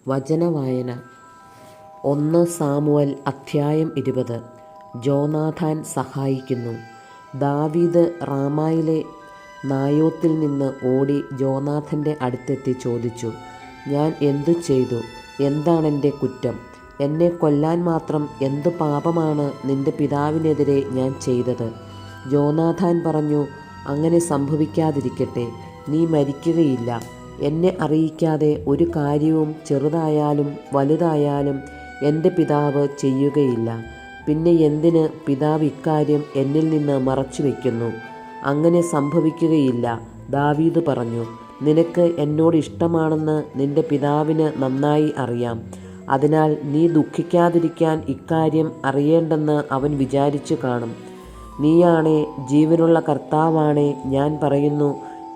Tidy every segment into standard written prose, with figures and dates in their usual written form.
വചനവായന 1 Samuel അധ്യായം 20. ജോനാഥാൻ സഹായിക്കുന്നു. ദാവീദ് റാമായിലെ നായോത്തിൽ നിന്ന് ഓടി ജോനാഥൻ്റെ അടുത്തെത്തി ചോദിച്ചു, ഞാൻ എന്തു ചെയ്തു? എന്താണെൻ്റെ കുറ്റം? എന്നെ കൊല്ലാൻ മാത്രം എന്തു പാപമാണ് നിൻ്റെ പിതാവിനെതിരെ ഞാൻ ചെയ്തത്? ജോനാഥാൻ പറഞ്ഞു, അങ്ങനെ സംഭവിക്കാതിരിക്കട്ടെ, നീ മരിക്കുകയില്ല. എന്നെ അറിയിക്കാതെ ഒരു കാര്യവും ചെറുതായാലും വലുതായാലും എൻ്റെ പിതാവ് ചെയ്യുകയില്ല. പിന്നെ എന്തിന് പിതാവ് ഇക്കാര്യം എന്നിൽ നിന്ന് മറച്ചു വയ്ക്കുന്നു? അങ്ങനെ സംഭവിക്കുകയില്ല. ദാവീദ് പറഞ്ഞു, നിനക്ക് എന്നോട് ഇഷ്ടമാണെന്ന് നിൻ്റെ പിതാവിന് നന്നായി അറിയാം. അതിനാൽ നീ ദുഃഖിക്കാതിരിക്കാൻ ഇക്കാര്യം അറിയേണ്ടെന്ന് അവൻ വിചാരിച്ചു കാണും. നീയാണേ, ജീവനുള്ള കർത്താവാണേ, ഞാൻ പറയുന്നു,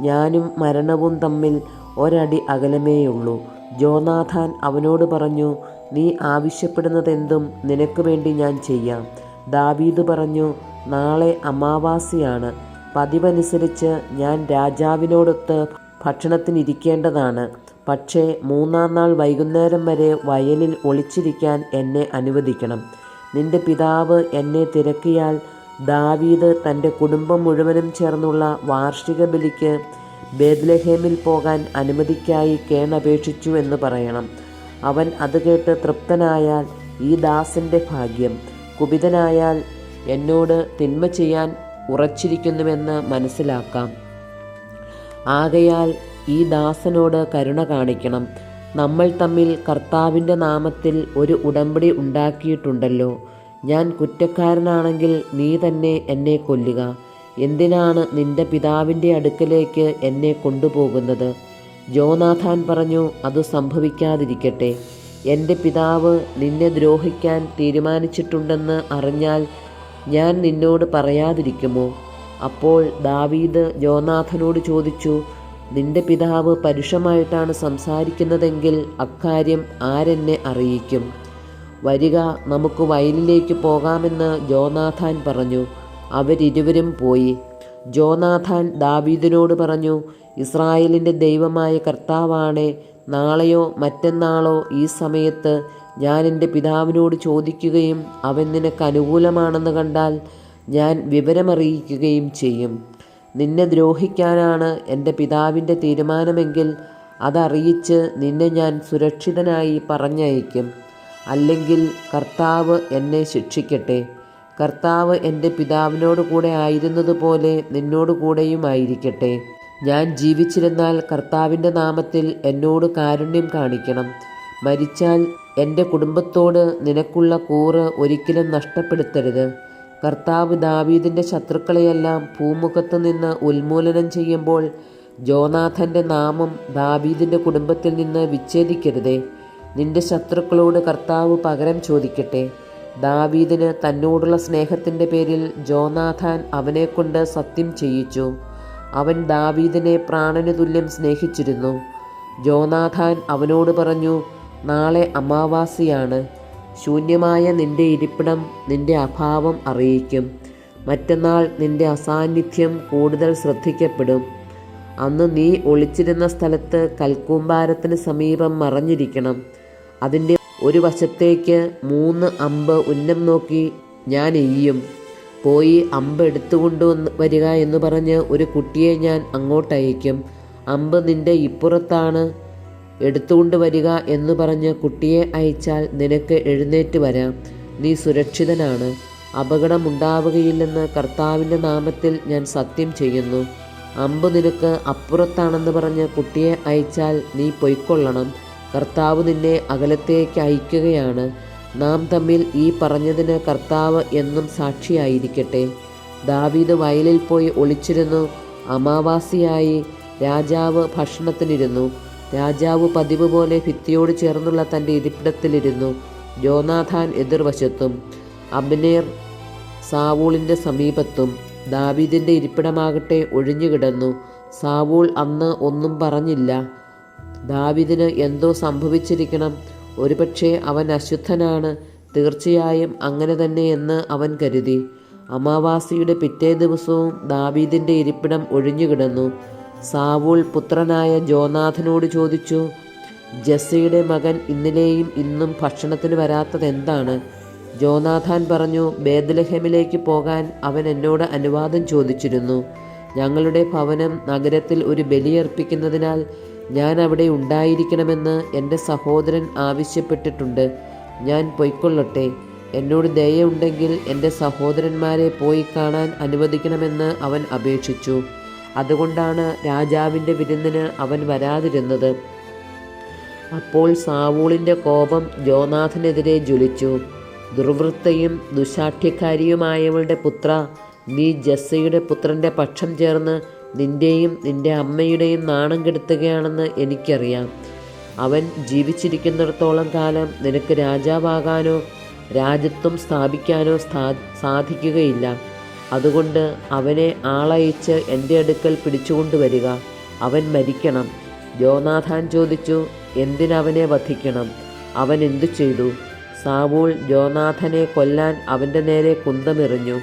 ഞാനും മരണവും തമ്മിൽ ഒരടി അകലമേയുള്ളൂ. ജോനാഥാൻ അവനോട് പറഞ്ഞു, നീ ആവശ്യപ്പെടുന്നതെന്തും നിനക്ക് വേണ്ടി ഞാൻ ചെയ്യാം. ദാവീദ് പറഞ്ഞു, നാളെ അമാവാസിയാണ്. പതിവനുസരിച്ച് ഞാൻ രാജാവിനോടൊത്ത് ഭക്ഷണത്തിനിരിക്കേണ്ടതാണ്. പക്ഷേ 3-ാം നാൾ വൈകുന്നേരം വരെ വയലിൽ ഒളിച്ചിരിക്കാൻ എന്നെ അനുവദിക്കണം. നിന്റെ പിതാവ് എന്നെ തിരക്കിയാൽ ദാവീദ് തൻ്റെ കുടുംബം മുഴുവനും ചേർന്നുള്ള വാർഷിക ബലിക്ക് ബേത്ലഹേമിൽ പോകാൻ അനുമതിക്കായി കേണപേക്ഷിച്ചു എന്ന് പറയണം. അവൻ അത് കേട്ട് തൃപ്തനായാൽ ഈ ദാസൻ്റെ ഭാഗ്യം, കുപിതനായാൽ എന്നോട് തിന്മ ചെയ്യാൻ ഉറച്ചിരിക്കുന്നുവെന്ന് മനസ്സിലാക്കാം. ആകയാൽ ഈ ദാസനോട് കരുണ കാണിക്കണം. നമ്മൾ തമ്മിൽ കർത്താവിൻ്റെ നാമത്തിൽ ഒരു ഉടമ്പടി ഉണ്ടാക്കിയിട്ടുണ്ടല്ലോ. ഞാൻ കുറ്റക്കാരനാണെങ്കിൽ നീ തന്നെ എന്നെ കൊല്ലുക. എന്തിനാണ് നിന്റെ പിതാവിൻ്റെ അടുക്കലേക്ക് എന്നെ കൊണ്ടുപോകുന്നത്? ജോനാഥാൻ പറഞ്ഞു, അത് സംഭവിക്കാതിരിക്കട്ടെ. എൻ്റെ പിതാവ് നിന്നെ ദ്രോഹിക്കാൻ തീരുമാനിച്ചിട്ടുണ്ടെന്ന് അറിഞ്ഞാൽ ഞാൻ നിന്നോട് പറയാതിരിക്കുമോ? അപ്പോൾ ദാവീദ് ജോനാഥനോട് ചോദിച്ചു, നിന്റെ പിതാവ് പരുഷമായിട്ടാണ് സംസാരിക്കുന്നതെങ്കിൽ അക്കാര്യം ആരെന്നെ അറിയിക്കും? വരിക, നമുക്ക് വയലിലേക്ക് പോകാമെന്ന് ജോനാഥാൻ പറഞ്ഞു. അവരിരുവരും പോയി. ജോനാഥാൻ ദാവീദിനോട് പറഞ്ഞു, ഇസ്രായേലിൻ്റെ ദൈവമായ കർത്താവാണേ, നാളെയോ മറ്റന്നാളോ ഈ സമയത്ത് ഞാൻ എൻ്റെ പിതാവിനോട് ചോദിക്കുകയും അവൻ നിനക്ക് അനുകൂലമാണെന്ന് കണ്ടാൽ ഞാൻ വിവരമറിയിക്കുകയും ചെയ്യും. നിന്നെ ദ്രോഹിക്കാനാണ് എൻ്റെ പിതാവിൻ്റെ തീരുമാനമെങ്കിൽ അതറിയിച്ച് നിന്നെ ഞാൻ സുരക്ഷിതനായി പറഞ്ഞയക്കും. അല്ലെങ്കിൽ കർത്താവ് എന്നെ ശിക്ഷിക്കട്ടെ. കർത്താവ് എൻ്റെ പിതാവിനോട് കൂടെ ആയിരുന്നതുപോലെ നിന്നോട് കൂടെയും ആയിരിക്കട്ടെ. ഞാൻ ജീവിച്ചിരുന്നാൽ കർത്താവിൻ്റെ നാമത്തിൽ എന്നോട് കാരുണ്യം കാണിക്കണം. മരിച്ചാൽ എൻ്റെ കുടുംബത്തോട് നിനക്കുള്ള കൂറ് ഒരിക്കലും നഷ്ടപ്പെടുത്തരുത്. കർത്താവ് ദാവീദിൻ്റെ ശത്രുക്കളെയെല്ലാം ഭൂമുഖത്ത് നിന്ന് ഉന്മൂലനം ചെയ്യുമ്പോൾ ജോനാഥൻ്റെ നാമം ദാവീദിൻ്റെ കുടുംബത്തിൽ നിന്ന് വിച്ഛേദിക്കരുതേ. നിന്റെ ശത്രുക്കളോട് കർത്താവ് പകരം ചോദിക്കട്ടെ. ദാവീദിന് തന്നോടുള്ള സ്നേഹത്തിൻ്റെ പേരിൽ ജോനാഥാൻ അവനെക്കൊണ്ട് സത്യം ചെയ്യിച്ചു. അവൻ ദാവീദിനെ പ്രാണനു തുല്യം സ്നേഹിച്ചിരുന്നു. ജോനാഥാൻ അവനോട് പറഞ്ഞു, നാളെ അമാവാസിയാണ്. ശൂന്യമായ നിന്റെ ഇരിപ്പിടം നിന്റെ അഭാവം അറിയിക്കും. മറ്റന്നാൾ നിന്റെ അസാന്നിധ്യം കൂടുതൽ ശ്രദ്ധിക്കപ്പെടും. അന്ന് നീ ഒളിച്ചിരുന്ന സ്ഥലത്ത് കൽക്കൂമ്പാരത്തിന് സമീപം മറഞ്ഞിരിക്കണം. അതിൻ്റെ ഒരു വശത്തേക്ക് 3 അമ്പ് ഉന്നം നോക്കി ഞാൻ എയ്യും. പോയി അമ്പ് എടുത്തുകൊണ്ട് വരിക എന്ന് പറഞ്ഞ് ഒരു കുട്ടിയെ ഞാൻ അങ്ങോട്ടയക്കും. അമ്പ് നിന്റെ ഇപ്പുറത്താണ്, എടുത്തുകൊണ്ട് വരിക എന്ന് പറഞ്ഞ് കുട്ടിയെ അയച്ചാൽ നിനക്ക് എഴുന്നേറ്റ് വരാം. നീ സുരക്ഷിതനാണ്. അപകടമുണ്ടാവുകയില്ലെന്ന് കർത്താവിൻ്റെ നാമത്തിൽ ഞാൻ സത്യം ചെയ്യുന്നു. അമ്പ് നിനക്ക് അപ്പുറത്താണെന്ന് പറഞ്ഞ് കുട്ടിയെ അയച്ചാൽ നീ പൊയ്ക്കൊള്ളണം. കർത്താവ് നിന്നെ അകലത്തേക്ക് അയക്കുകയാണ്. നാം തമ്മിൽ ഈ പറഞ്ഞതിന് കർത്താവ് എന്നും സാക്ഷിയായിരിക്കട്ടെ. ദാവീദ് വയലിൽ പോയി ഒളിച്ചിരുന്നു. അമാവാസിയായി രാജാവ് ഭക്ഷണത്തിനിരുന്നു. രാജാവ് പതിവ് പോലെ ഭിത്തിയോട് ചേർന്നുള്ള തൻ്റെ ഇരിപ്പിടത്തിലിരുന്നു. ജോനാഥാൻ എതിർവശത്തും അബ്നേർ സാവൂളിൻ്റെ സമീപത്തും. ദാവീദിൻ്റെ ഇരിപ്പിടമാകട്ടെ ഒഴിഞ്ഞുകിടന്നു. സാവൂൾ അന്ന് ഒന്നും പറഞ്ഞില്ല. ദാവീദിന് എന്തോ സംഭവിച്ചിരിക്കണം. ഒരുപക്ഷെ അവൻ അശുദ്ധനാണ്. തീർച്ചയായും അങ്ങനെ തന്നെ എന്ന് അവൻ കരുതി. അമാവാസിയുടെ പിറ്റേ ദിവസവും ദാവീദിൻ്റെ ഇരിപ്പിടം ഒഴിഞ്ഞുകിടന്നു. സാവൂൾ പുത്രനായ ജോനാഥനോട് ചോദിച്ചു, ജെസ്സയുടെ മകൻ ഇന്നലെയും ഇന്നും ഭക്ഷണത്തിന് വരാത്തതെന്താണ്? ജോനാഥാൻ പറഞ്ഞു, ബേത്ലഹേമിലേക്ക് പോകാൻ അവൻ എന്നോട് അനുവാദം ചോദിച്ചിരുന്നു. ഞങ്ങളുടെ ഭവനം നഗരത്തിൽ ഒരു ബലിയർപ്പിക്കുന്നതിനാൽ ഞാൻ അവിടെ ഉണ്ടായിരിക്കണമെന്ന് എൻ്റെ സഹോദരൻ ആവശ്യപ്പെട്ടിട്ടുണ്ട്. ഞാൻ പൊയ്ക്കൊള്ളട്ടെ. എന്നോട് ദയയുണ്ടെങ്കിൽ എൻ്റെ സഹോദരന്മാരെ പോയി കാണാൻ അനുവദിക്കണമെന്ന് അവൻ അപേക്ഷിച്ചു. അതുകൊണ്ടാണ് രാജാവിൻ്റെ വിരുന്നിന് അവൻ വരാതിരുന്നത്. അപ്പോൾ സാവൂളിൻ്റെ കോപം ജോനാഥനെതിരെ ജ്വലിച്ചു. ദുർവൃത്തയും ദുശാഠ്യക്കാരിയുമായവളുടെ പുത്ര, നീ ജെസ്സയുടെ പുത്രൻ്റെ പക്ഷം ചേർന്ന് നിൻ്റെയും നിൻ്റെ അമ്മയുടെയും നാണം കെടുത്തുകയാണെന്ന് എനിക്കറിയാം. അവൻ ജീവിച്ചിരിക്കുന്നിടത്തോളം കാലം നിനക്ക് രാജാവാകാനോ രാജ്യത്വം സ്ഥാപിക്കാനോ സാധിക്കുകയില്ല. അതുകൊണ്ട് അവനെ ആളയച്ച് എൻ്റെ അടുക്കൽ പിടിച്ചുകൊണ്ടുവരിക. അവൻ മരിക്കണം. ജോനാഥാൻ ചോദിച്ചു, എന്തിനവനെ വധിക്കണം? അവൻ എന്തു ചെയ്തു? സാവൂൾ ജോനാഥനെ കൊല്ലാൻ അവൻ്റെ നേരെ കുന്തമെറിഞ്ഞു.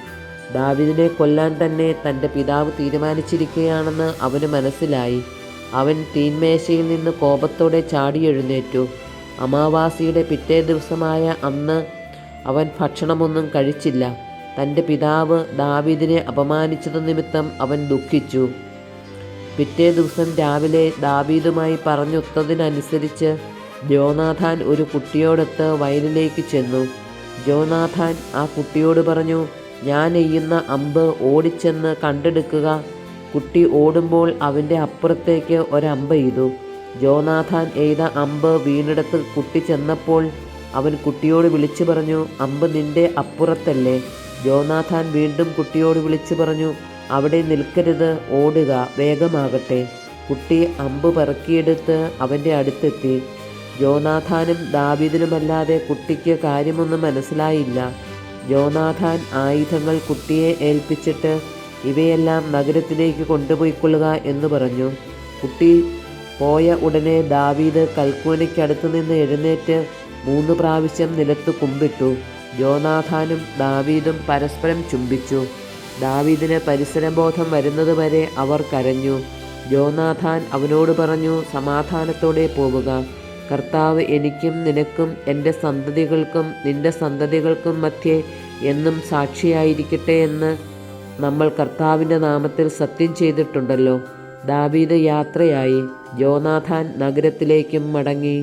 ദാവീദിനെ കൊല്ലാൻ തന്നെ തൻ്റെ പിതാവ് തീരുമാനിച്ചിരിക്കുകയാണെന്ന് അവന് മനസ്സിലായി. അവൻ തീന്മേശയിൽ നിന്ന് കോപത്തോടെ ചാടി എഴുന്നേറ്റു. അമാവാസിയുടെ പിറ്റേ ദിവസമായ അന്ന് അവൻ ഭക്ഷണമൊന്നും കഴിച്ചില്ല. തൻ്റെ പിതാവ് ദാവീദിനെ അപമാനിച്ചതു നിമിത്തം അവൻ ദുഃഖിച്ചു. പിറ്റേ ദിവസം രാവിലെ ദാവീദുമായി പറഞ്ഞൊത്തതിനനുസരിച്ച് ജോനാഥാൻ ഒരു കുട്ടിയോടൊത്ത് വയലിലേക്ക് ചെന്നു. ജോനാഥാൻ ആ കുട്ടിയോട് പറഞ്ഞു, ഞാൻ എയ്യുന്ന അമ്പ് ഓടിച്ചെന്ന് കണ്ടെടുക്കുക. കുട്ടി ഓടുമ്പോൾ അവൻ്റെ അപ്പുറത്തേക്ക് ഒരമ്പ് എയ്തു. ജോനാഥാൻ എയ്ത അമ്പ് വീണിടത്ത് കുട്ടി ചെന്നപ്പോൾ അവൻ കുട്ടിയോട് വിളിച്ചു പറഞ്ഞു, അമ്പ് നിൻ്റെ അപ്പുറത്തല്ലേ? ജോനാഥാൻ വീണ്ടും കുട്ടിയോട് വിളിച്ചു പറഞ്ഞു, അവിടെ നിൽക്കരുത്, ഓടുക, വേഗമാകട്ടെ. കുട്ടി അമ്പ് പെറുക്കിയെടുത്ത് അവൻ്റെ അടുത്തെത്തി. ജോനാഥാനും ദാവീദിനുമല്ലാതെ കുട്ടിക്ക് കാര്യമൊന്നും മനസ്സിലായില്ല. ജോനാഥാൻ ആയുധങ്ങൾ കുട്ടിയെ ഏൽപ്പിച്ചിട്ട് ഇവയെല്ലാം നഗരത്തിലേക്ക് കൊണ്ടുപോയിക്കൊള്ളുക എന്ന് പറഞ്ഞു. കുട്ടി പോയ ഉടനെ ദാവീദ് കൽക്കൂനയ്ക്കടുത്തു നിന്ന് എഴുന്നേറ്റ് 3 പ്രാവശ്യം നിലത്ത് കുമ്പിട്ടു. ജോനാഥാനും ദാവീദും പരസ്പരം ചുംബിച്ചു. ദാവീദിന് പരിസരബോധം വരുന്നതുവരെ അവർ കരഞ്ഞു. ജോനാഥാൻ അവനോട് പറഞ്ഞു, സമാധാനത്തോടെ പോവുക. കർത്താവ് എനിക്കും നിനക്കും എൻ്റെ സന്തതികൾക്കും നിൻ്റെ സന്തതികൾക്കും മധ്യേ എന്നും സാക്ഷിയായിരിക്കട്ടെ എന്ന് നമ്മൾ കർത്താവിൻ്റെ നാമത്തിൽ സത്യം ചെയ്തിട്ടുണ്ടല്ലോ. ദാവീദ് യാത്രയായി. ജോനാഥാൻ നഗരത്തിലേക്കും മടങ്ങി.